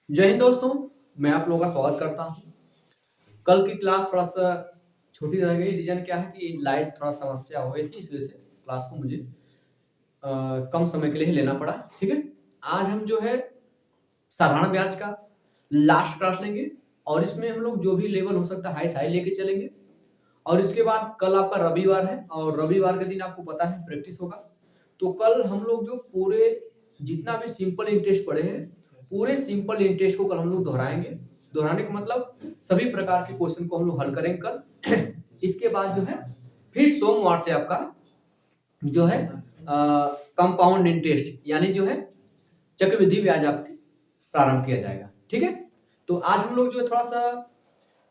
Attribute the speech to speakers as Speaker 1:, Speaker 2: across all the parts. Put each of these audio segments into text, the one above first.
Speaker 1: जय हिंद दोस्तों, मैं आप लोगों का स्वागत करता हूं। कल की क्लास थोड़ा सा छोटी रह गई। रीजन क्या है कि लाइट थोड़ा समस्या हो गई थी, इसलिए से क्लास को मुझे कम समय के लिए ही लेना पड़ा। ठीक है, आज हम जो है साधारण ब्याज का लास्ट क्लास लेंगे और इसमें हम लोग जो भी लेवल हो सकता है हाई से हाई लेके चलेंगे। और इसके बाद कल आपका रविवार है और रविवार के दिन आपको पता है प्रैक्टिस होगा। तो कल हम लोग जो पूरे जितना भी सिंपल इंटरेस्ट पढ़े हैं, पूरे सिंपल इंटरेस्ट को कल हम लोग दोहराएंगे। दोहराने का मतलब सभी प्रकार के क्वेश्चन को हम लोग हल करेंगे कल। इसके बाद जो है फिर सोमवार से आपका जो है कंपाउंड इंटरेस्ट यानी जो है चक्रवृद्धि ब्याज आपके प्रारंभ किया जाएगा। ठीक है, तो आज हम लोग जो थोड़ा सा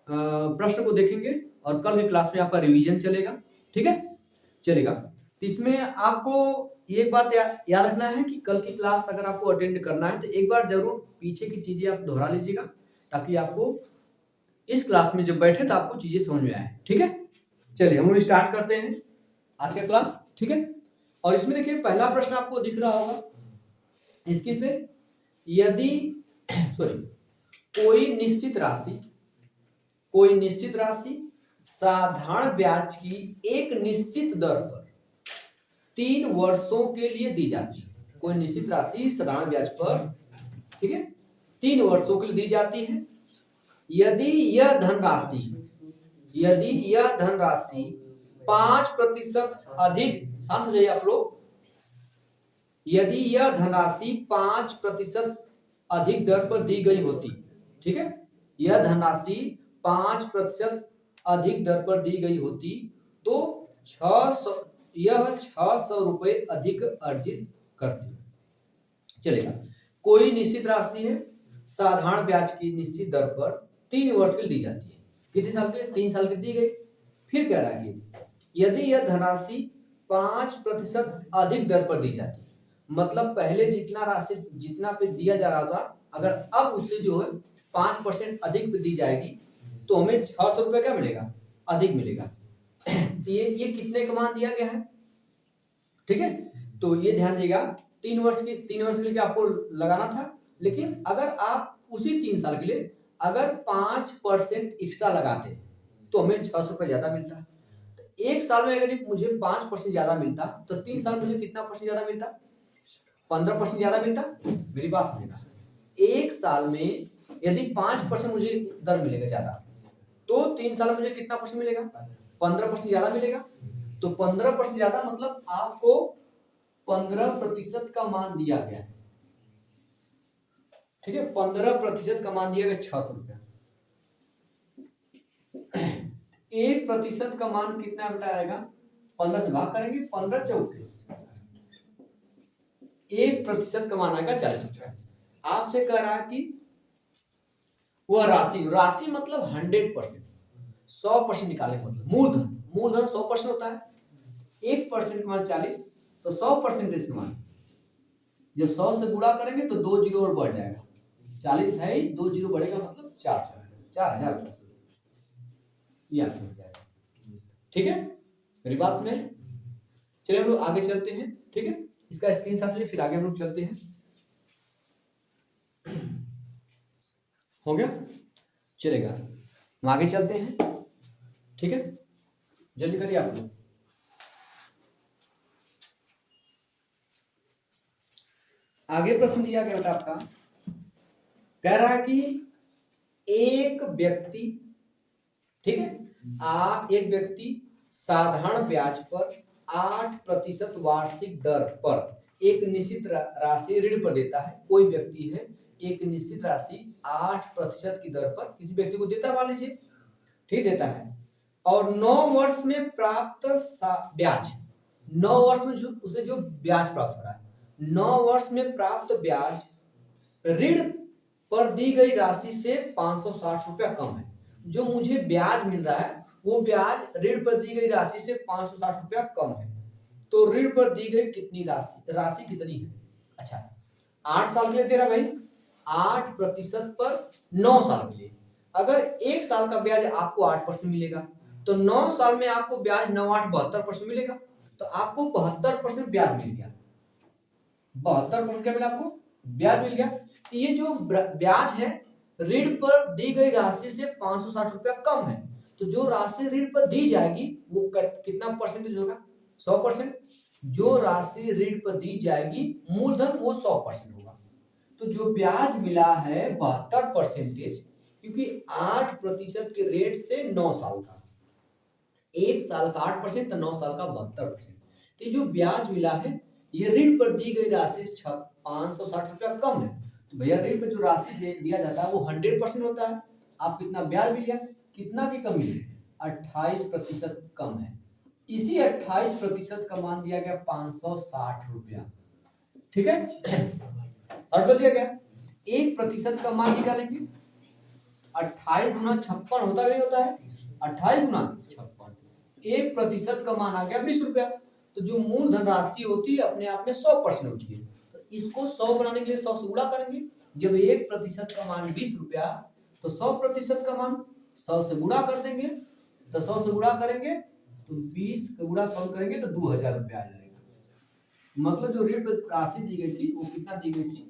Speaker 1: प्रश्न को देखेंगे और कल की क्लास में आपका रिवीजन चलेगा। ठीक है, चलेगा। तो इसमें आपको एक बात याद रखना है कि कल की क्लास अगर आपको अटेंड करना है तो एक बार जरूर पीछे की चीजें आप दोहरा लीजिएगा, ताकि आपको इस क्लास में जब बैठे तो आपको चीजें समझ में आए। ठीक है, चलिए हम लोग स्टार्ट करते हैं आज का क्लास। ठीक है, और इसमें देखिए पहला प्रश्न आपको दिख रहा होगा स्क्रीन पे। यदि सॉरी कोई निश्चित राशि साधारण ब्याज की एक निश्चित दर पर 3 वर्षों के लिए दी जाती है। कोई निश्चित राशि साधारण ब्याज पर, ठीक है, 3 वर्षों के लिए दी जाती है। यदि यह धनराशि 5% अधिक, शांत हो जाइए आप लोग, यदि यह धनराशि 5% अधिक दर पर दी गई होती, ठीक है, यह धनराशि 5% अधिक दर पर दी गई होती तो 600 रुपए अधिक अर्जित करती। चलेगा, कोई निश्चित राशि है साधारण ब्याज की निश्चित दर पर 3 वर्ष के लिए दी जाती है। कितने साल के? 3 साल की दी गई। फिर कह रहा है कि यदि यह धनराशि 5% अधिक दर पर दी जाती, मतलब पहले जितना पे दिया जा रहा था, अगर अब उससे जो है 5% अधिक पे दी जाएगी तो हमें 600 रुपए क्या मिलेगा? अधिक मिलेगा। ये कितने का मान दिया गया है? ठीक है, तो ये ध्यान दीजिएगा, 3 वर्ष के लिए आपको लगाना था, लेकिन अगर आप उसी 3 साल के लिए अगर 5% एक्स्ट्रा लगाते तो हमें 600 रुपए ज्यादा मिलता। तो एक साल में अगर मुझे 5% ज्यादा मिलता तो 3 साल में मुझे कितना परसेंट ज्यादा मिलता? 15% ज्यादा मिलता। मेरी बात समझेगा, एक साल में यदि 5% मुझे दर मिलेगा ज्यादा, तो 3 साल में मुझे कितना परसेंट मिलेगा? 15% ज्यादा मिलेगा। तो 15% ज्यादा मतलब आपको 15% का मान दिया गया है। ठीक है, 15% का मान दिया गया 600 रुपया। 1% का मान कितना बेटा आएगा? 15 से भाग करेंगे, 15 चौके, 1% का मान आएगा 40 रुपया। आपसे कह रहा है कि वह राशि मतलब 100%, 100% निकाले, मतलब मूलधन 100% होता है। 1% का मान 40, तो 100% का मान जब 100 से गुणा करेंगे तो 2 जीरो और बढ़ जाएगा। 40 है ही, 2 जीरो बढ़ेगा मतलब 4000 रुपये याद हो जाएगा। ठीक है, मेरी बात सुने। चलिए हम लोग आगे चलते हैं। ठीक है, इसका स्क्रीनशॉट लीजिए, फिर आगे हम लोग चलते हैं। हो गया, चलेगा, हम आगे चलते हैं। ठीक है, जल्दी करिए आप लोग। आगे प्रश्न दिया गया बेटा आपका, कह रहा है कि एक व्यक्ति, ठीक है, एक व्यक्ति साधारण ब्याज पर 8% वार्षिक दर पर एक निश्चित राशि ऋण पर देता है। कोई व्यक्ति है एक निश्चित राशि 8% की दर पर किसी व्यक्ति को देता, मान लीजिए, ठीक, देता है, और 9 वर्ष में प्राप्त ब्याज, 9 वर्ष में उसे जो ब्याज प्राप्त हो रहा है, 9 वर्ष में प्राप्त ब्याज ऋण पर दी गई राशि से 560 रुपया कम है। जो मुझे ब्याज मिल रहा है वो ब्याज ऋण पर दी गई राशि से 560 रुपया कम है। तो ऋण पर दी गई कितनी राशि कितनी है? अच्छा, 8 साल के लिए दे रहा भाई, 8% पर 9 साल के लिए। अगर 1 साल का ब्याज आपको 8% मिलेगा तो 9 साल में आपको ब्याज 9 8 72% मिलेगा। तो आपको 72% ब्याज मिल गया। 72% क्या मिला आपको? ब्याज मिल गया। तो ये जो ब्याज है ऋण पर दी गई राशि से 560 रुपया कम है, तो जो राशि ऋण पर दी जाएगी वो कितना परसेंटेज होगा? 100%। जो राशि ऋण पर दी जाएगी मूलधन वो 100% होगा। तो जो ब्याज मिला है 72%, क्योंकि 8% के रेट से 9 साल का, 1 साल का 8% तो 9 साल का 72%। तो ये जो ब्याज मिला है ये ऋण पर दी गई राशि 560 रुपया कम है। तो भैया ऋण पर जो राशि दिया जाता है वो 100% होता है। आप कितना ब्याज मिल गया, कितना की कमी है? 28% कम है। इसी 28% का मान दिया गया 560 रुपया। ठीक है, और बच दिया गया 1% का मान निकालेंगे। 28 गुना 56 होता नहीं होता है? 28 गुना 56, 1% का मान आ गया 20 रुपया। तो जो मूलधन राशि होती है अपने आप में 100% होती है। तो इसको 100 बनाने के लिए 100 से गुणा करेंगे। जब 1% का मान 20 रुपया, तो 100% का मान 100 से गुणा कर देंगे। तो 100 से गुणा करेंगे तो 20 का गुणा 100 करेंगे तो 2000 रुपया आ जाएगा। मतलब जो ऋण राशि दी गई थी वो कितना दी गई थी?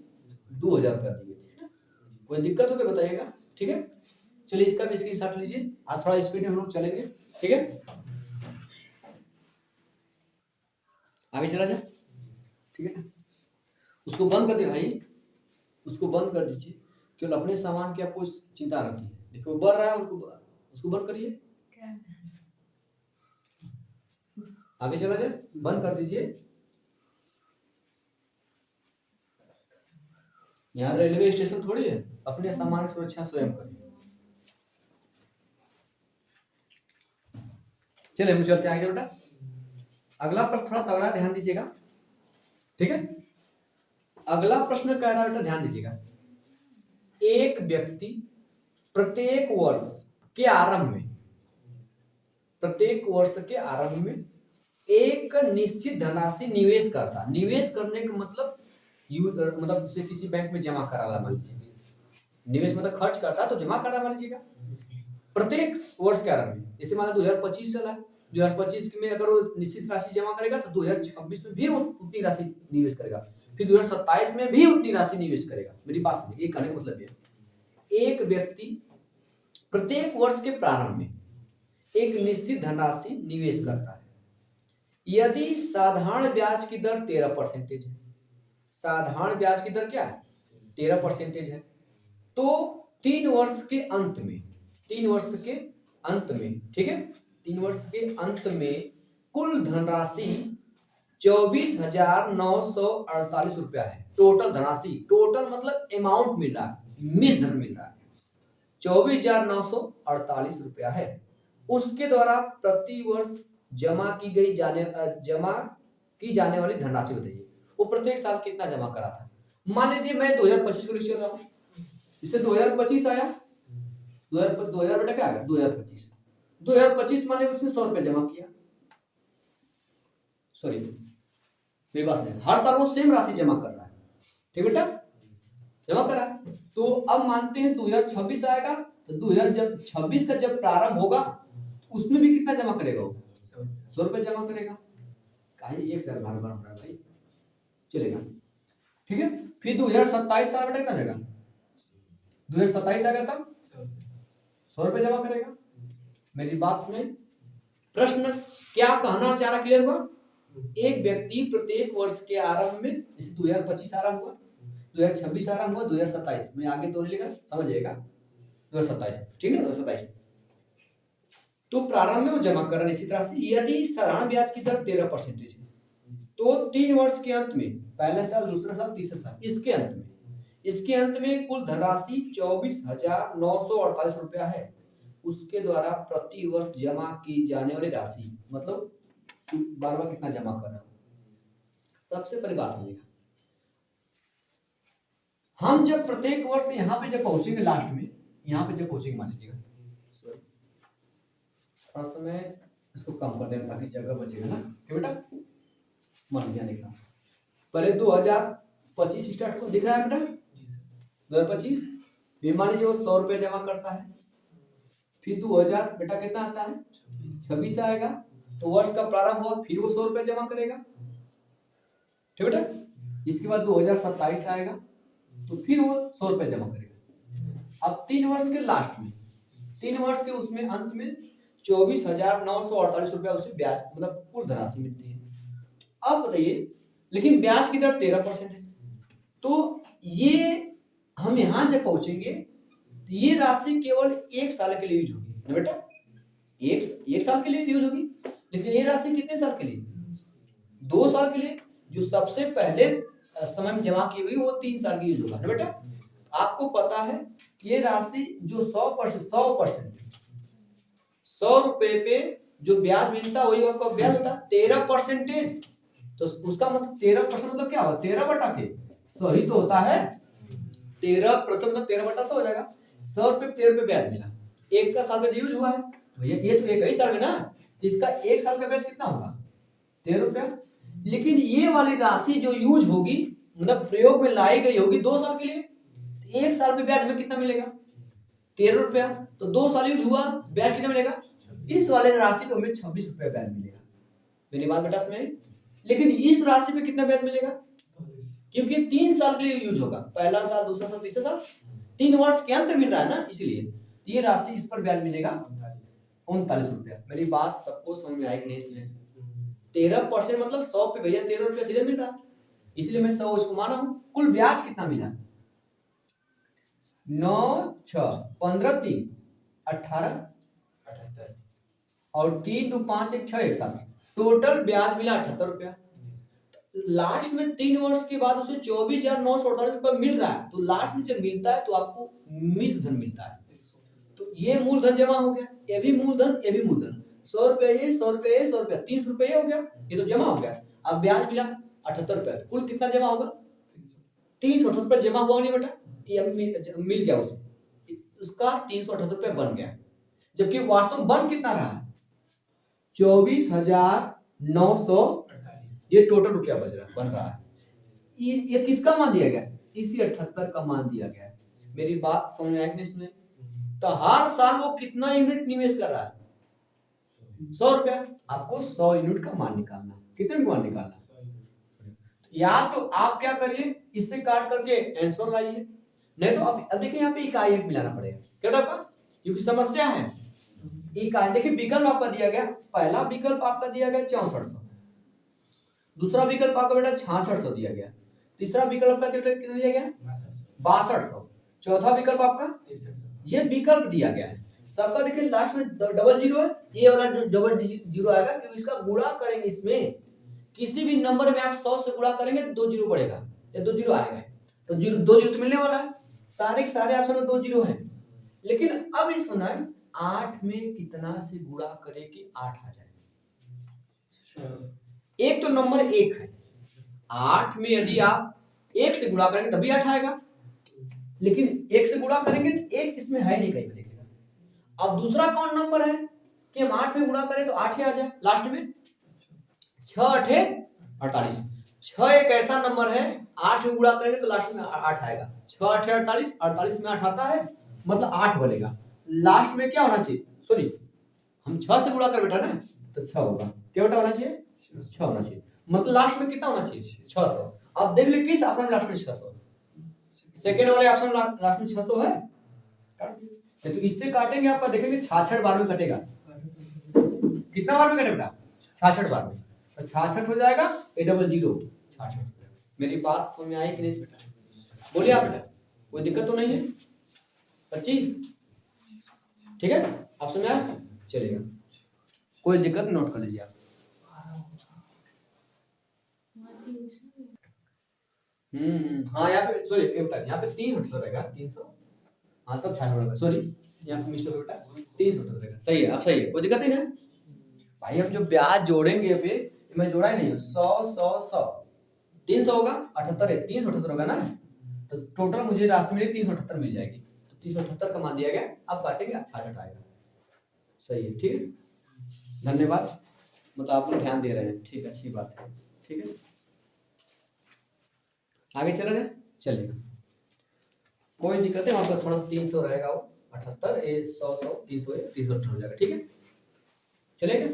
Speaker 1: 2000 रुपया दी गई थी। कोई दिक्कत हो क्या बताइएगा? ठीक है, चलिए इसका भी स्क्रीनशॉट लीजिए। आज थोड़ा स्पीड में हम लोग चलेंगे। ठीक है, आगे चला जाए। ठीक है, उसको बंद कर दे भाई, उसको बंद कर दीजिए। केवल अपने सामान की आपको चिंता रहती है। देखो बढ़ रहा है, उसको बंद करिए। आगे चला जाए, बंद कर दीजिए। यहाँ रेलवे स्टेशन थोड़ी है, अपने सामान की सुरक्षा स्वयं करिए। चलिए हम चलते हैं आगे बेटा। अगला प्रश्न थोड़ा तगड़ा ध्यान दीजिएगा। ठीक है, अगला प्रश्न कह रहा है बेटा, ध्यान दीजिएगा। एक व्यक्ति प्रत्येक वर्ष के आरंभ में एक निश्चित धनराशि निवेश करता। निवेश करने का मतलब जैसे किसी बैंक में जमा करा, मान लीजिए निवेश मतलब खर्च करता तो जमा करा, मान लीजिएगा प्रत्येक वर्ष के आरंभ में। जैसे मान लो 2025 चला है, 2025 में अगर वो निश्चित राशि जमा करेगा तो 2026 में भी उतनी राशि निवेश करेगा, फिर 2027 में भी उतनी राशि निवेश करेगा। मेरी बात सुनिए, ये कहने का मतलब है एक व्यक्ति प्रत्येक वर्ष के प्रारंभ में एक निश्चित धनराशि निवेश करता है। यदि साधारण ब्याज की दर 13% है, साधारण ब्याज की दर क्या है? 13% है, तो 3 वर्ष के अंत में, ठीक है, 3 वर्ष के अंत में कुल धनराशि 24,948 रुपया है। टोटल धनराशि, टोटल मतलब अमाउंट मिल रहा है, मिस धन मिल रहा है, 24,948 रुपया है। उसके द्वारा प्रति वर्ष जमा की जाने वाली धनराशि बताइए। वो प्रत्येक साल कितना जमा करा था? मान लीजिए मैं 2025 को चल रहा हूँ, इससे 2025 आया, 2000 बेटा क्या आ गया? 2025 मान लीजिए उसने 100 रुपया जमा किया। सॉरी मेरी बात नहीं, हर साल वो सेम राशि जमा कर रहा है। ठीक बेटा, जमा करा। तो अब मानते हैं 2026 आएगा, तो 2026 का जब प्रारंभ होगा उसमें भी कितना जमा करेगा? वो 100 रुपये जमा करेगा। कहीं एक बार बार हो रहा है भाई, चलेगा। ठीक है, फिर 2027 साल बेटा कितना जाएगा? 2027 आएगा तब 100 रुपये जमा करेगा। मेरी बात सुने, प्रश्न क्या कहना चाह रहा, क्लियर हुआ? एक व्यक्ति प्रत्येक वर्ष के आरंभ में, जैसे 2025 आरंभ हुआ, 2026 आरंभ हुआ, 2027 में आगे तो नहीं लिखा, समझिएगा 2027, ठीक है, 2027 तो प्रारंभ में वो जमा कर रहा है निश्चित राशि। यदि साधारण ब्याज की दर 13% है, तो 3 वर्ष के अंत में, पहले साल, दूसरा साल, तीसरा साल, इसके अंत में कुल धनराशि 24,948 रुपया है। उसके द्वारा प्रति वर्ष जमा की जाने वाली राशि, मतलब बार बार कितना जमा कर रहा है। सबसे पहले बात समझिएगा, हम जब प्रत्येक वर्ष यहाँ पे जब पहुंचेंगे, लास्ट में यहाँ पे जब पहुंचेंगे, मान लीजिएगा थोड़ा समय इसको कम कर देना ताकि जगह बचेगा ना। ठीक बेटा, मान लीजिए देखना, पहले 2025 स्टार्ट को दिख रहा है बेटा, 2025 मान लीजिए वो 100 रुपये जमा करता है, फिर 2000 बेटा कितना आता है? 26 आएगा, तो वर्ष का प्रारंभ हुआ, फिर वो 100 रुपये जमा करेगा। ठीक बेटा, इसके बाद 2027 आएगा, तो फिर वो 100 रुपये जमा करेगा। अब 3 वर्ष के लास्ट में, 3 वर्ष के उसमें अंत में 24,948 रुपया उसे ब्याज मतलब कुल धनराशि मिलती है। अब बताइए, लेकिन ब्याज की दर 13% है, तो ये हम यहां जब पहुंचेंगे तो ये राशि केवल 1 साल के लिए यूज होगी ना बेटा, एक साल के लिए यूज होगी। लेकिन ये राशि कितने साल के लिए? 2 साल के लिए। जो सबसे पहले समय में जमा की हुई वो 3 साल की यूज होगा ना बेटा। आपको पता है ये राशि जो 100% 100 रुपए पे जो ब्याज मिलता है वही आपका ब्याज होता है 13%। तो उसका मतलब 13% मतलब क्या होगा? 13/100 ही तो होता है। 13% मतलब 13/100 हो जाएगा। 100 रुपए 13 रुपए ब्याज मिला, एक का साल में यूज हुआ है भैया, ये तो एक ही साल में ना, तो इसका एक साल का ब्याज कितना होगा? 13 रुपया। लेकिन ये वाली राशि जो यूज होगी मतलब प्रयोग में लाई गई होगी 2 साल के लिए, तो एक साल पे ब्याज में कितना मिलेगा? 13 रुपया। तो 2 साल यूज हुआ, ब्याज कितना मिलेगा? इस वाले राशि पे हमें 26 रुपया ब्याज मिलेगा। मेरी बात बेटा समझ? लेकिन इस राशि पे कितना ब्याज मिलेगा? क्योंकि 3 साल के लिए यूज होगा, पहला साल, दूसरा साल, तीसरा साल, 3 वर्ष के अंत मिल रहा है ना, इसलिए ये राशि इस पर ब्याज मिलेगा 39 रुपया। मेरी बात सबको समझ में आई कि नहीं? इसमें 13% मतलब 100 पे भैया 13 रुपया सीधे मिल रहा है, इसलिए मैं 100 इसको माना हूं। कुल ब्याज कितना मिला? 9 6 15 3 18 और 3 2 5 1 6 1 7, टोटल ब्याज मिला 78 रुपया। लास्ट में 3 वर्ष के बाद उसे 24,948 रुपया मिल रहा है, तो लास्ट में जब मिलता है तो आपको मिश्र धन मिलता है। तो ये मूलधन जमा हो गया, ये भी मूलधन, ये भी मूलधन, 100 रुपया ये, 100 रुपया ये, 100 रुपया, 30 रुपये हो गया, ये तो जमा हो गया। अब ब्याज मिला 78 रुपया, कुल कितना जमा होगा? 378 रुपया जमा हुआ नहीं बेटा, ये मिल गया उसे, उसका 378 रुपया बन गया। जबकि वास्तव में बन कितना रहा है? 24,900, ये टोटल रुपया बच रहा बन रहा है। ये किसका मान दिया गया? इसी 78 का मान दिया गया। मेरी बात समझ में आई कि नहीं? इसमें तो हर साल वो कितना यूनिट निवेश कर रहा है? 100 रुपया। आपको 100 यूनिट का मान निकालना, कितने मान निकालना? या तो आप क्या करिए, इससे काट करके आंसर लाइए, नहीं तो अब देखिए यहाँ पे इकाई एक मिलाना पड़ेगा क्या आपका, क्योंकि समस्या है इकाई। देखिए विकल्प आपका दिया गया, पहला विकल्प आपका दिया गया 6400, दूसरा विकल्प आपका बेटा 6600 दिया गया, तीसरा विकल्प का कितना दिया गया? 6200, चौथा विकल्प आपका ये विकल्प दिया गया है सबका। देखिए लास्ट में डबल जीरो है, ये वाला जो डबल जीरो आएगा क्योंकि इसका गुणा करेंगे, इसमें किसी भी नंबर में आप 100 से गुणा करेंगे तो 2 जीरो बढ़ेगा या 2 जीरो आएगा, तो 2 जीरो तो मिलने वाला है। सारे के सारे ऑप्शन में 2 जीरो है, लेकिन अब इस समय 8 में कितना से गुणा करे कि 8 आ जाए? एक तो नंबर 1 है, 8 में यदि आप 1 से गुणा करेंगे तभी 8 आएगा, लेकिन 1 से गुणा करेंगे तो 1 इसमें है नहीं कहीं पे। अब दूसरा कौन नंबर है कि हम 8 में गुणा करें तो 8 ही आ जाए लास्ट में, 6 8 48, 6 एक ऐसा नंबर है 8 में गुणा करेंगे तो लास्ट में 8 आएगा, 6 8 48, 48 में 8 आता है मतलब 8 बनेगा। लास्ट में क्या होना चाहिए? सॉरी हम 6 से गुणा कर बेटा ना तो 6 होगा, क्या बेटा होना चाहिए? 6 होना चाहिए, मतलब लास्ट में कितना होना चाहिए? 600। अब देख ले किस ऑप्शन में लास्ट में 600, सेकंड वाले ऑप्शन लास्ट में 600 है, तो इससे काटेंगे आपका देखेंगे 66 बार में कटेगा, कितना बार में कटे बेटा? 66 बार में, तो 66 हो जाएगा, ए डबल जीरो 66। मेरी बात समझ में आई कि नहीं बेटा? बोलिए आप बेटा, कोई दिक्कत तो नहीं है बच्ची? ठीक है, आप समझ आया? चलेगा, कोई दिक्कत नोट कर लीजिए आप। हाँ यहाँ पे सॉरी यहाँ पे 300 रहेगा, 300, हाँ तब 66 रहेगा, सॉरी यहाँ पे मिस्टेक बेटा 300 रहेगा, सही है, अब सही है, कोई दिक्कत नहीं ना भाई। हम जो ब्याज जोड़ेंगे अभी मैं जोड़ा ही नहीं, 100 100 100 300 होगा, 78 है, 378 होगा ना, तो टोटल मुझे राशि मिली 378 मिल जाएगी, तो 378 का मान दिया गया, अब काटेंगे 66 आएगा, सही है, ठीक है, धन्यवाद, मतलब आप लोग ध्यान दे रहे हैं, ठीक, अच्छी बात है, ठीक है, आगे चला जाए, चलेगा, कोई दिक्कत है, वहां पर थोड़ा 300 रहेगा, वो 78 ये 100 100 300 378 हो जाएगा, ठीक है, चलेगा,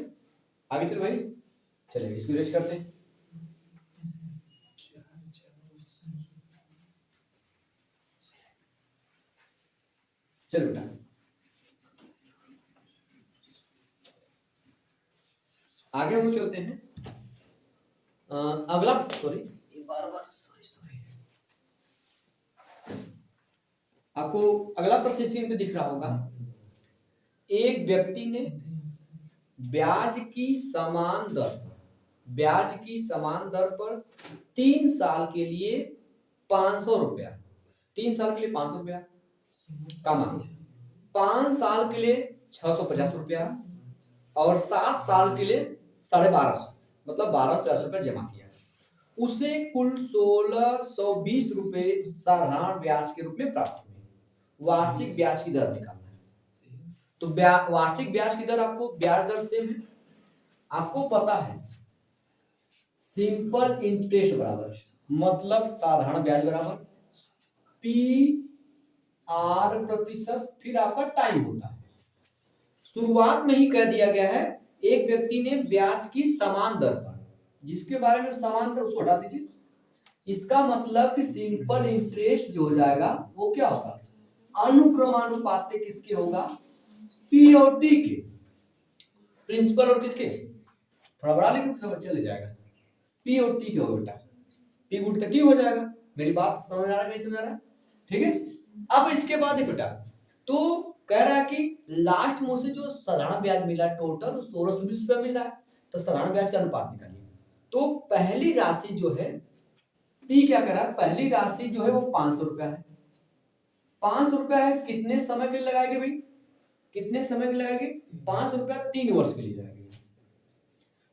Speaker 1: आगे चल भाई, चलेगा, इसको इरेज करते हैं। चलो बेटा, आगे हम चलते हैं। अगला सॉरी सॉरी आपको अगला प्रश्न स्क्रीन पे दिख रहा होगा। एक व्यक्ति ने ब्याज की समान दर पर 3 साल के लिए 500 रुपया, 3 साल के लिए 500 रुपया कमा, 5 साल के लिए 650 रुपया और 7 साल के लिए 1250, मतलब 1250 रुपया जमा किया। उसे कुल 1620 रुपए साधारण ब्याज के रूप में प्राप्त हुए। वार्षिक ब्याज की दर निकालना है। तो वार्षिक ब्याज की दर, आपको ब्याज दर सेम है, आपको पता है सिंपल इंटरेस्ट बराबर, मतलब साधारण ब्याज बराबर पी आर प्रतिशत, फिर आपका टाइम होता है। शुरुआत में ही कह दिया गया है एक व्यक्ति ने ब्याज की समान दर पर, जिसके बारे में समान दर उसको हटा दीजिए, इसका मतलब कि सिंपल इंटरेस्ट जो हो जाएगा वो क्या होगा, अनुक्रमानुपाती किसके होगा, पी और टी के, प्रिंसिपल और किसके, थोड़ा बड़ा लिखो समझ चले जाएगा, पी और टी के होगा बेटा, पी गुण टी हो जाएगा। मेरी बात समझ आ रहा है, नहीं समझ आ रहा है, ठीक है। अब इसके बाद बेटा तो कह रहा है कि लास्ट में से जो साधारण ब्याज मिला टोटल 1620 रुपया मिल रहा है, तो साधारण ब्याज का अनुपात निकालिए। तो पहली राशि जो है पी क्या कर रहा है, पहली राशि जो है वो 500 रुपया है, 500 रुपया है, कितने समय के लिए लगाएंगे भाई, कितने समय के लिए लगाएंगे, 500 रुपया 3 वर्ष के लिए लगाएंगे।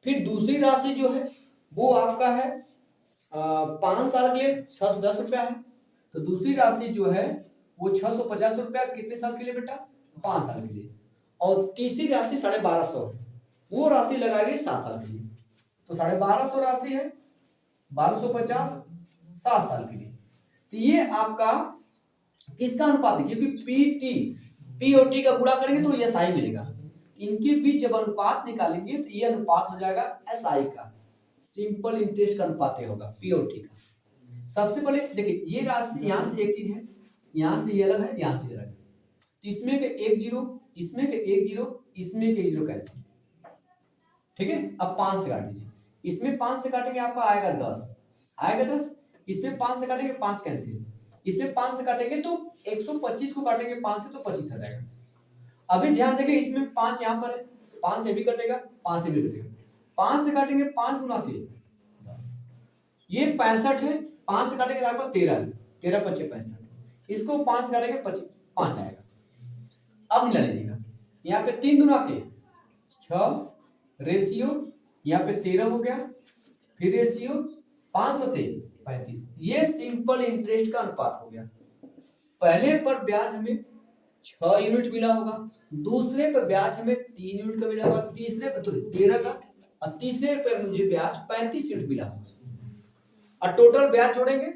Speaker 1: फिर दूसरी राशि जो है वो आपका है 5 साल के लिए 650 रुपया है, तो दूसरी राशि जो है वो 650 रुपया कितने साल के लिए बेटा, 5 साल के लिए। और तीसरी राशि 1250 है, वो राशि लगाएंगे 7 साल के लिए, तो 1250 राशि है, 1250 7 साल के लिए। तो ये आपका किसका अनुपात है, क्योंकि पी और टी का गुणा करेंगे तो ये SI मिलेगा, इनके बीच जब अनुपात निकालेंगे तो ये अनुपात हो जाएगा SI का, सिंपल इंटरेस्ट का अनुपात होगा पी और टी का। सबसे पहले देखिए ये राशि, यहाँ से एक चीज है, यहाँ से ये अलग है, यहाँ से ये अलग है, तो इसमें के 1 0, इसमें के 1 0, इसमें के 1 0 कैंसिल, ठीक है। अब 5 से काट दीजिए, इसमें 5 से काटेंगे आपका आएगा 10, आएगा 10, इसमें 5 से काटेंगे 5 कैंसिल, इसमें 5 से काटेंगे तो 125 को काटेंगे 5 से तो 25 आ जाएगा। अभी ध्यान देंगे इसमें 5 यहाँ पर है, 5 से भी कटेगा, 5 से भी कटेगा, 5 से काटेंगे 5 गुना के ये 65 है, 5 से काटेंगे आपका 13, 13 5 65, इसको 5 से काटेंगे 5 आएगा। अब मिला लीजिएगा, यहाँ पे 3 गुना के 6 रेशियो, यहाँ पे 13 हो गया, फिर रेशियो 5 7 35, ये सिंपल इंटरेस्ट का अनुपात हो गया। पहले पर ब्याज हमें 6 यूनिट मिला होगा, दूसरे पर ब्याज हमें 3 यूनिट का मिला होगा, तीसरे पर तो 13 का, और तीसरे पर मुझे ब्याज 35 यूनिट मिला होगा, और टोटल ब्याज जोड़ेंगे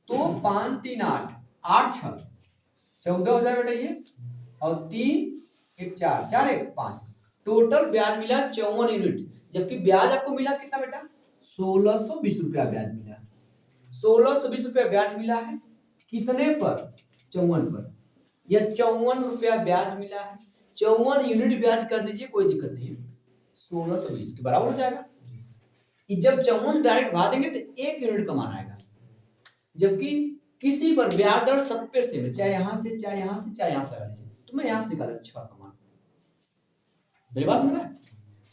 Speaker 1: तो 5 3 8 8 6 14 हो जाए बेटा ये, और 3 1 4 4 1 5, टोटल ब्याज मिला 54 यूनिट, जबकि ब्याज आपको मिला कितना बेटा, 1620 रुपया ब्याज मिला, 1620 रुपया ब्याज मिला है, कितने पर, 54 पर, या 54 रुपया ब्याज मिला है, 54 यूनिट ब्याज कर दीजिए, कोई दिक्कत नहीं है, 1620 के बराबर हो जाएगा। जब 54 डायरेक्ट भाग देंगे तो 1 यूनिट कमाना आएगा, जबकि किसी पर ब्याज दर 70 से, चाहे यहां से चाहे यहां से चाहे यहां से लगा लीजिए, तो मैं यहां से निकाला 6 कमाना, मेरी बात समझ रहा है,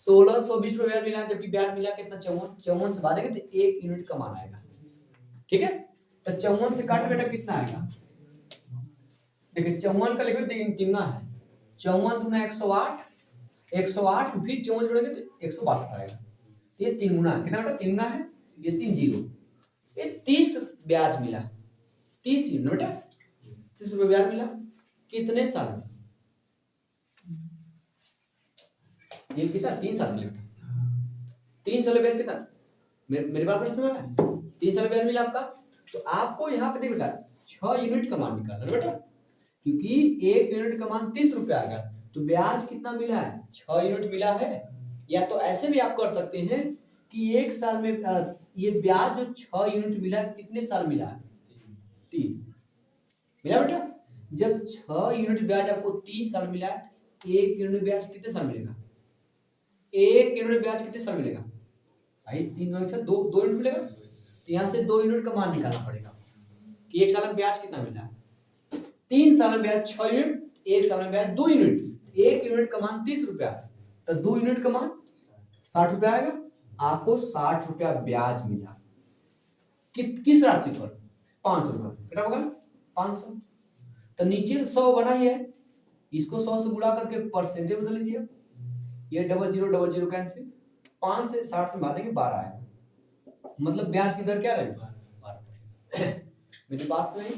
Speaker 1: 1620 रुपया ब्याज मिला, जबकि ब्याज मिला कितना 54 से भाग देंगे तो 1 यूनिट कमाना आएगा, ठीक है। तो 54 से काट बेटा कितना आएगा, देखिए 54 का लिखो तिगुना है, 54 दूना 108, 108 फिर 54 जोड़ेंगे तो 162 आएगा, ये 3 गुना कितना बेटा, 3 गुना है, ये 3 0, ये 30 ब्याज मिला, 30 यूनिट बेटा, 30 रुपये ब्याज मिला, कितने साल में, ये कितना, 3 साल के लिए, 3 साल ब्याज कितना, मेरी बात पर समझ रहा है, 3 साल ब्याज मिला आपका। तो आपको यहाँ पे देख बेटा 6 यूनिट का मान निकालना है बेटा, क्योंकि 1 यूनिट का मान 30 रुपया आएगा, तो ब्याज कितना मिला है, 6 यूनिट मिला है। या तो ऐसे भी आप कर सकते हैं कि 1 साल में ये ब्याज जो 6 यूनिट मिला कितने साल मिला है, 3 मिला बेटा, जब 6 यूनिट ब्याज आपको 3 साल मिला है, 1 यूनिट ब्याज कितने साल मिलेगा? 1 यूनिट ब्याज कितने साल मिलेगा भाई? 3 अच्छा 2 यूनिट मिलेगा। तो यहाँ से 2 यूनिट का मान निकालना पड़ेगा कि 1 साल में ब्याज कितना मिला है। 3 साल में ब्याज 6 यूनिट, 1 साल में ब्याज 2 यूनिट। 1 यूनिट का मान 30 रुपया, तो 2 यूनिट का मान 60 रुपया आएगा। आपको 60 रुपया ब्याज मिला किस राशि पर? 500 रुपया। कितना होगा? 500। तो नीचे 100 बना ही है, इसको 100 से गुणा करके परसेंटेज बदल लीजिए। ये 0000 कैंसिल, 5 से 60 में भागेंगे 12 आएगा। मतलब ब्याज की दर क्या रहेगी? 12%। मेरी बात सुनिए,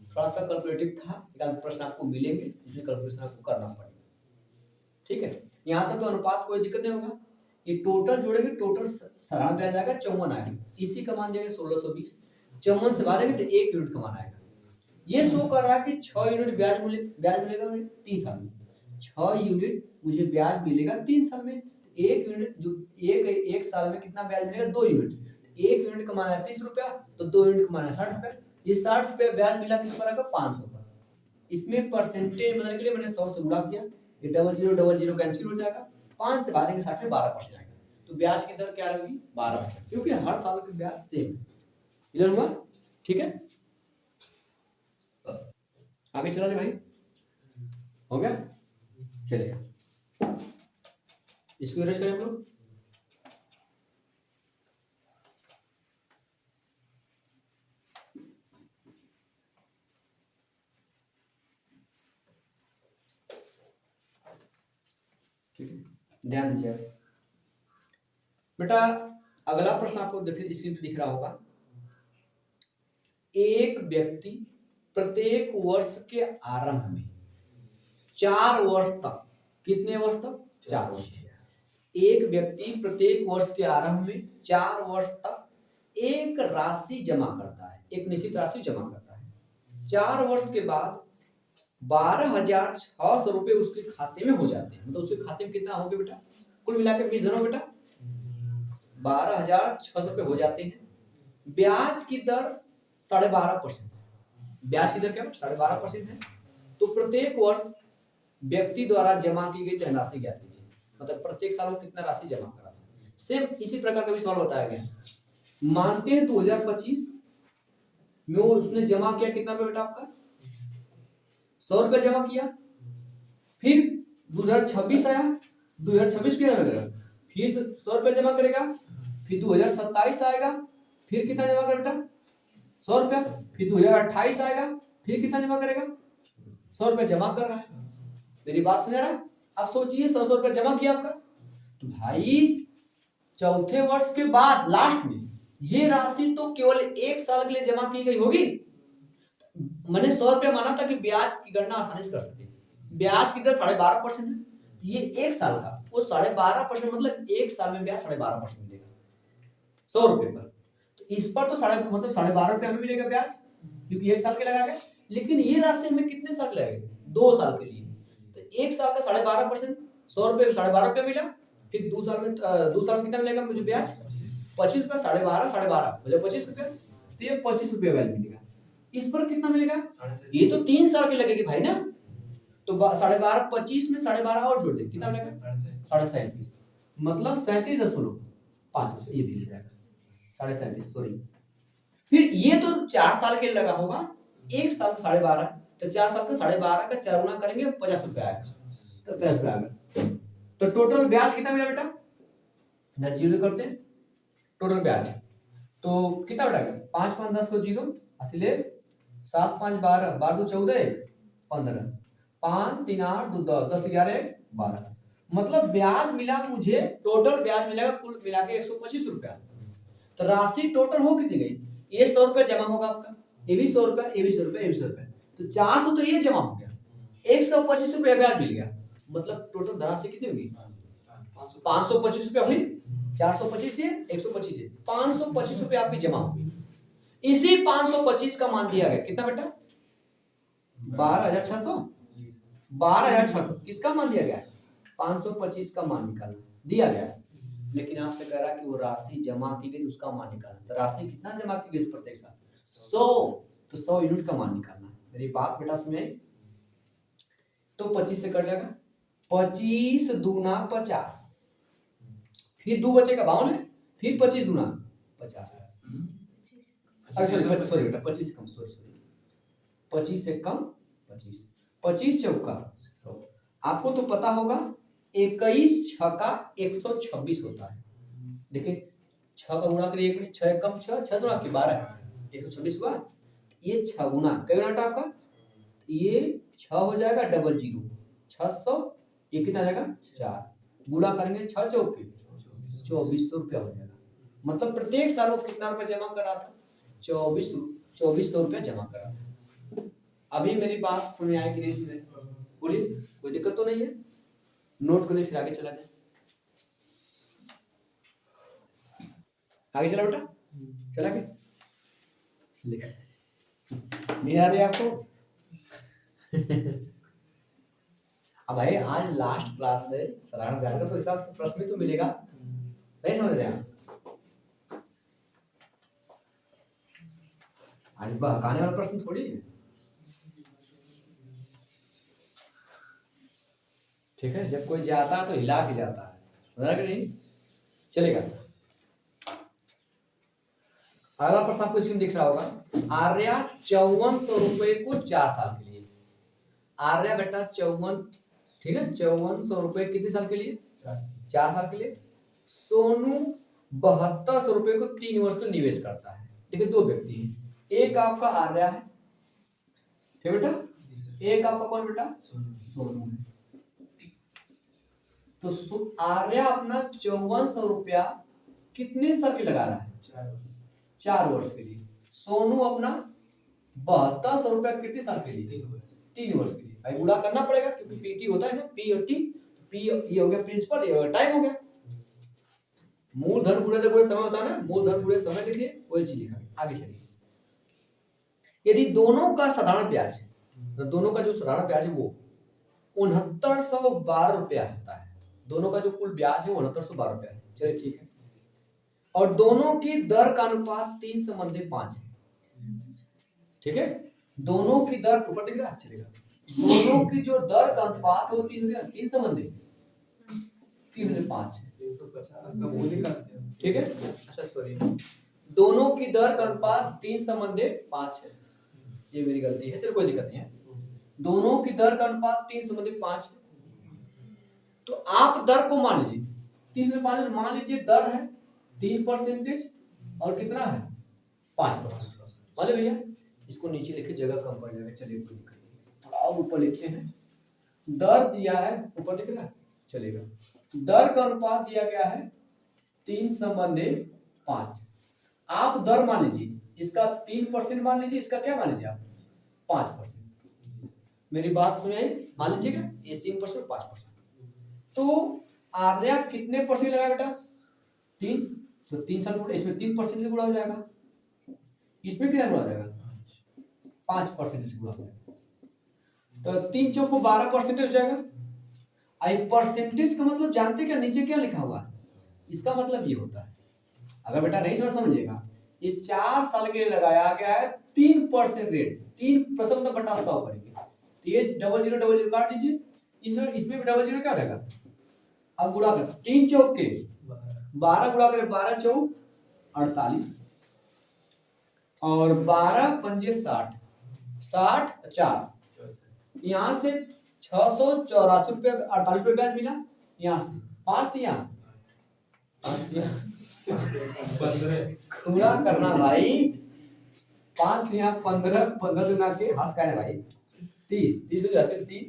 Speaker 1: थोड़ा सा कैलकुलेटिव था, एक प्रश्न आपको मिलेंगे जिसमें कैलकुलेशन आपको करना पड़ेगा। ठीक है, यहाँ तक तो अनुपात कोई दिक्कत नहीं होगा। ये टोटल जोड़ेंगे, टोटल सारा ब्याज आएगा 54 आएगा। इसी का मान देंगे 1620, 54 से भागेंगे तो 1 यूनिट का मान आएगा। ये शो कर रहा है कि 6 यूनिट ब्याज मिलेगा मुझे 3 साल में। 6 यूनिट मुझे ब्याज मिलेगा 3 साल में। 1 यूनिट जो एक साल में कितना ब्याज मिलेगा? 2 यूनिट। 1 यूनिट का मान है 30 रुपया, तो 2 यूनिट का मान है 60 रुपया। ये 60 रुपया ब्याज मिला किस पर आएगा? 500 पर। इसमें परसेंटेज बदलने के लिए मैंने 100 से गुणा किया, ये 0000 कैंसिल हो जाएगा। 5 से भागेंगे 60 में 12% आएगा। तो ब्याज की दर क्या रहेगी? 12%, क्योंकि हर साल की ब्याज सेम है। क्लियर हुआ? ठीक है, आगे चला जाए भाई, हो गया? चलेगा, इसको इरेज करें हम लोग। ठीक है, ध्यान दीजिए बेटा। अगला प्रश्न आपको देखिए स्क्रीन पे दिख रहा होगा। एक व्यक्ति प्रत्येक वर्ष के आरंभ में 4 वर्ष तक, कितने वर्ष तक? 4 वर्ष। एक व्यक्ति प्रत्येक वर्ष के आरंभ में 4 वर्ष तक एक राशि जमा करता है, एक निश्चित राशि जमा करता है। 4 वर्ष के बाद 12,600 रुपए उसके खाते में हो जाते हैं। मतलब उसके खाते में कितना हो गया बेटा? कुल मिलाकर 20 जनो बेटा 12,600 रुपए हो जाते हैं। ब्याज की दर 12.5%। ब्याज की दर क्या? 12.5% है। तो प्रत्येक वर्ष व्यक्ति द्वारा जमा की गई धनराशि ज्ञात कीजिए। मतलब प्रत्येक साल वो कितना राशि जमा करा था। सेम इसी प्रकार का भी सवाल बताया गया। मानते हैं 2025 में उसने जमा किया कितना रुपया बेटा आपका? 100 रुपया जमा किया। फिर 2026 आया, 2026 कितना करेगा? फिर 100 रुपया जमा करेगा। फिर 2027 आएगा, फिर कितना जमा करेगा बेटा? 100 रुपया। फिर 2028 आएगा, फिर कितना जमा करेगा? 100 रुपया जमा कर रहा है। मेरी बात सुन रहा है? आप सोचिए 100 रुपया जमा किया आपका, तो भाई चौथे वर्ष के बाद लास्ट में ये राशि तो केवल 1 साल के लिए जमा की गई होगी। मैंने 100 रुपया माना था कि ब्याज की गणना आसानी से कर सकते हैं। ब्याज की दर 12.5% है, ये 1 साल का, वो 12.5% मतलब 1 साल में ब्याज 12.5% मिलेगा 100 रुपए पर। तो इस पर तो मतलब 12.5 रुपया हमें मिलेगा ब्याज, क्योंकि 1 साल के लगाया गया। लेकिन ये राशि हमें कितने साल लगेगा? 2 साल के लिए। तो 1 साल का 12.5%, 100 रुपये 12.5 रुपया मिला। फिर 2 साल में कितना मिलेगा मुझे ब्याज? 25 रुपया, 12.5 मतलब 25 रुपया। तो ये 25 रुपया ब्याज मिलेगा। इस पर कितना मिलेगा? ये तो 3 साल की लगेगी भाई ना। तो 12.5 25 में 12.5 और जोड़ दे, कितना मिलेगा? 37.5 मतलब 37.5 ये भी जाएगा 37.5 सॉरी। फिर ये तो 4 साल के लिए लगा होगा, 1 साल का 12.5, तो 4 साल का 12.5 का 4 गुना करेंगे 50 रुपया आएगा। तो 50 रुपया आएगा। तो टोटल ब्याज कितना मिला बेटा? जीरो करते हैं टोटल ब्याज, तो कितना बेटा? 5 5 10 को 0 असले 7 5 12 12 2 14 15 5 3 8 2 10 10 11 12 मतलब ब्याज मिला मुझे, टोटल ब्याज मिलेगा कुल मिला के 125 रुपया। तो राशि टोटल हो कितनी गई? ये 100 रुपया जमा होगा आपका, ये भी 100 रुपया, ये भी 100 रुपया, ये भी 100 रुपया, तो 400 तो ये जमा हो गया, 125 रुपया ब्याज मिल गया। मतलब टोटल राशि कितनी होगी? 525 रुपया हुई। 425 ये 125 है, 525 रुपया आपकी जमा होगी। इसी 525 का मान दिया गया कितना बेटा? 12,600। 12,600 किसका मान दिया गया? 525 का मान निकालना दिया गया। लेकिन आपसे कह रहा है कि वो राशि जमा की गई, उसका मान निकालना। तो राशि कितना जमा की गई प्रत्येक साल? 100। तो 100 यूनिट का मान निकालना। मेरी बात बेटा इसमें तो 25 से कट जाएगा, 25 दूना 50, फिर 2 बचेगा 52 है, फिर 25 दूना 50, सॉरी बेटा 25 कम, सॉरी 25 से कम 25, 25 चौका 100। आपको तो पता होगा 21 छक्का 126 होता है। देखिए 6 का गुणा करिए, 6 कम 6, 6 दूना के 12, 126 हुआ। ये 6 गुना कई गुना आपका, ये 6 हो जाएगा, डबल 0 600, ये कितना जाएगा 4, गुणा करेंगे 6 चौके 2400 रुपया हो जाएगा। मतलब प्रत्येक साल वो कितना रुपया जमा कर रहा था, 2400 रुपया जमा कर रहा था। अभी मेरी बात समझ आई कि नहीं इसमें, बोलिए कोई दिक्कत तो नहीं है? नोट करने फिर आगे चला जाए, आगे चला बेटा, चला के नहीं आ रही आपको? अब भाई आज लास्ट क्लास है साधारण ज्ञान का, तो हिसाब से प्रश्न तो मिलेगा, नहीं समझ रहे आप? आज बहकाने वाला प्रश्न थोड़ी है, ठीक है? जब कोई जाता है तो हिला के जाता है, समझ रहा कि नहीं? चलेगा। अगला प्रश्न आपको इसमें दिख रहा होगा, आर्या 5400 रुपए को 4 साल के लिए, आर्या बेटा 54, ठीक है, 5400 रुपए कितने साल के लिए? 4 साल के लिए। सोनू 7200 रुपए को 3 वर्ष में निवेश करता है। देखिए 2 व्यक्ति हैं, एक आपका आर्या है, ठीक बेटा, एक आपका कौन बेटा? सोनू है। तो आर्या अपना 5400 रुपया कितने साल के लगा रहा है? 4 वर्ष के लिए। सोनू अपना 7200 रुपया कितने साल के लिए? 3 वर्ष के लिए। भाई गुणा करना पड़ेगा क्योंकि पीटी होता है ना, पी और टी, पी ये हो गया प्रिंसिपल, ये हो गया टाइम, हो गया मूलधन गुणे समय होता है ना, मूलधन गुणे समय लिखिए, वही चीज लिखा। आगे चलिए, यदि दोनों का साधारण ब्याज, तो दोनों का जो साधारण ब्याज है वो 6912 रुपया होता है। दोनों का जो कुल ब्याज है वो 6912 रुपया है। चलिए ठीक है। और दोनों की दर का अनुपात 3:5 है, ठीक है? दोनों की दर ऊपर दिख रहा है, चलेगा। दोनों की जो दर का अनुपात है वो 3:5 है, ठीक है? अच्छा सॉरी, दोनों की दर का अनुपात 3:5 है, ये मेरी गलती है, चलो कोई दिक्कत नहीं है। दोनों की दर का अनुपात 3:5 है, तो आप दर को मान लीजिए 3:5, मान लीजिए दर है 3% और कितना है 5%, मान भैया। इसको नीचे लिखे, जगह कम पड़ जाएगा, चलिए कोई दिक्कत नहीं, थोड़ा और ऊपर लिखते हैं। दर दिया है, ऊपर दिख रहा है, चलेगा। दर का अनुपात दिया गया है 3:5। आप दर मान लीजिए, इसका 3% मान लीजिए, इसका क्या मान लीजिए आप 5%। मेरी बात समझ आई? मान लीजिएगा ये 3% 5%। तो आर्या कितने परसेंट लगा बेटा? 3, तो 3 साल गुणा, इसमें 3% से गुणा हो जाएगा, इसमें कितना गुणा हो जाएगा 5% से गुणा हो जाएगा, तो 3 चौको 12% हो जाएगा। आई परसेंटेज का मतलब जानते क्या, नीचे क्या लिखा हुआ है? इसका मतलब ये होता है, अगर बेटा नहीं समझिएगा, ये 4 साल के लिए लगाया गया है 3% रेट, 3% बटा 100 करेंगे, तो ये 0000 काट दीजिए, इसमें भी 00 क्या रहेगा? अब गुणा कर, 3 चौके 12 गुणा करें, 12 चौक 48 और 12 पंजे 60, 60 4, यहाँ से 684 रुपये 48 रुपये ब्याज मिला, यहाँ से 5 दिया, पूरा करना भाई, 5 दिया 15, 15 दुना के हंस का है भाई 30, 30 हो जाते 30,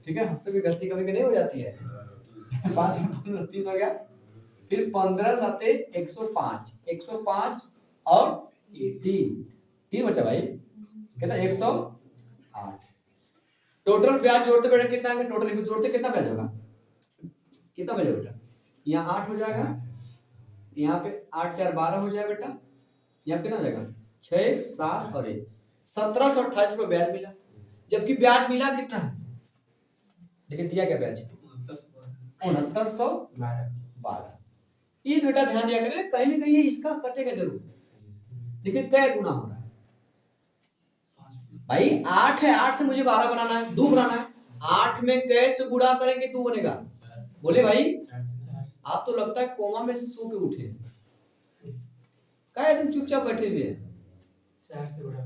Speaker 1: ठीक है? हमसे भी गलती कभी नहीं हो जाती है। 5 15 30 हो गया, फिर 15 सते 105, 105 और 3 बचा भाई, कितना 108। टोटल ब्याज जोड़ते बेटा कितना है? टोटल जोड़ते कितना ब्याज होगा? कितना ब्याज बेटा? यहाँ 8 हो जाएगा, यहाँ पे 8 4 12 हो जाएगा बेटा, यहाँ कितना हो जाएगा 6 1 7 और 1 1728 रुपये ब्याज मिला। जबकि ब्याज मिला कितना है, देखिए दिया क्या ब्याज 6912। ये बेटा ध्यान दिया करें, कहीं ना कहीं इसका कटेगा जरूर। देखिए क्या गुना हो रहा है भाई, 8 है, 8 से मुझे 12 बनाना है, 2 बनाना है, 8 में कैसे गुणा करेंगे 2 बनेगा? बोले भाई, आप तो लगता है कोमा में से सो के उठे हैं, क्या एकदम चुपचाप बैठे हुए हैं।
Speaker 2: 4 से गुणा।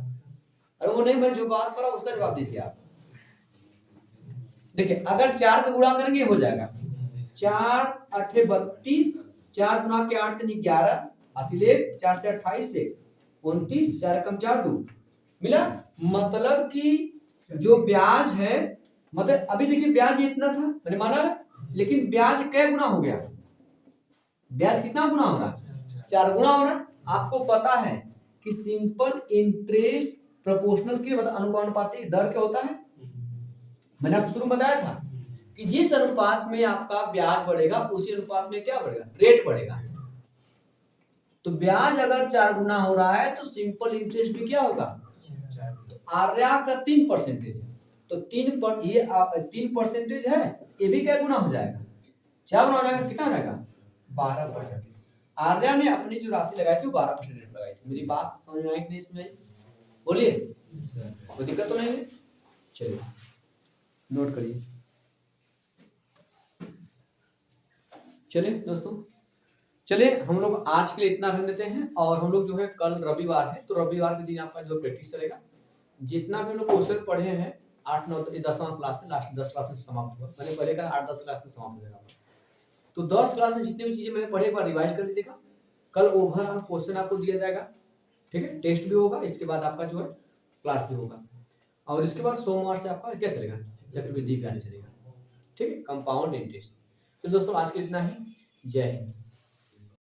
Speaker 1: अरे वो नहीं, मैं जो बात कर रहा हूँ उसका जवाब दीजिए आप। देखिए अगर 4 का गुणा करेंगे हो जाएगा 4 8 32, 4 गुना के 8 यानी 11, हासिले 4 से 28 से 29, 4 कम 4 2 मिला। मतलब कि जो ब्याज है, मतलब अभी देखिए ब्याज ये इतना था मैंने माना है, लेकिन ब्याज कै गुना हो गया? ब्याज कितना गुना हो रहा है? 4 गुना हो रहा है। आपको पता है कि सिंपल इंटरेस्ट प्रोपोर्शनल के मतलब अनुपाती दर क्या होता है? मैंने आपको शुरू में बताया था कि जिस अनुपात में आपका ब्याज बढ़ेगा उसी अनुपात में क्या बढ़ेगा? रेट बढ़ेगा। तो ब्याज अगर 4 गुना हो रहा है तो सिंपल इंटरेस्ट भी क्या होगा? तो आर्या का 3% है, तो 3% है, ये भी क्या गुना हो जाएगा? 4 गुना हो जाएगा, कितना हो जाएगा? 12%। आर्या ने अपनी जो राशि लगाई थी वो 12% लगाई थी। मेरी बात समझ में आई कि नहीं समझ आई? बोलिए, कोई दिक्कत तो नहीं है? चलिए नोट करिए। चलिए दोस्तों, चलिए हम लोग आज के लिए इतना रख देते हैं, और हम लोग जो है कल रविवार है तो रविवार के दिन आपका जो प्रैक्टिस चलेगा। जितना भी हम लोग क्वेश्चन पढ़े हैं 8 9 10वां क्लास में, लास्ट 10 क्लास में समाप्त हुआ। मैंने पहले कहा 8 10 क्लास में समाप्त हो जाएगा। तो 10 क्लास में जितनी भी चीजें मैंने पढ़े एक बार रिवाइज कर लीजिएगा। कल ओवरऑल क्वेश्चन आपको दिया जाएगा, ठीक है, टेस्ट भी होगा, इसके बाद आपका जो है क्लास भी होगा, और इसके बाद सोमवार से आपका क्या चलेगा? चक्रवृद्धि ब्याज चलेगा, ठीक है, कंपाउंड इंटरेस्ट। तो दोस्तों आज के लिए इतना ही। जय हिंद।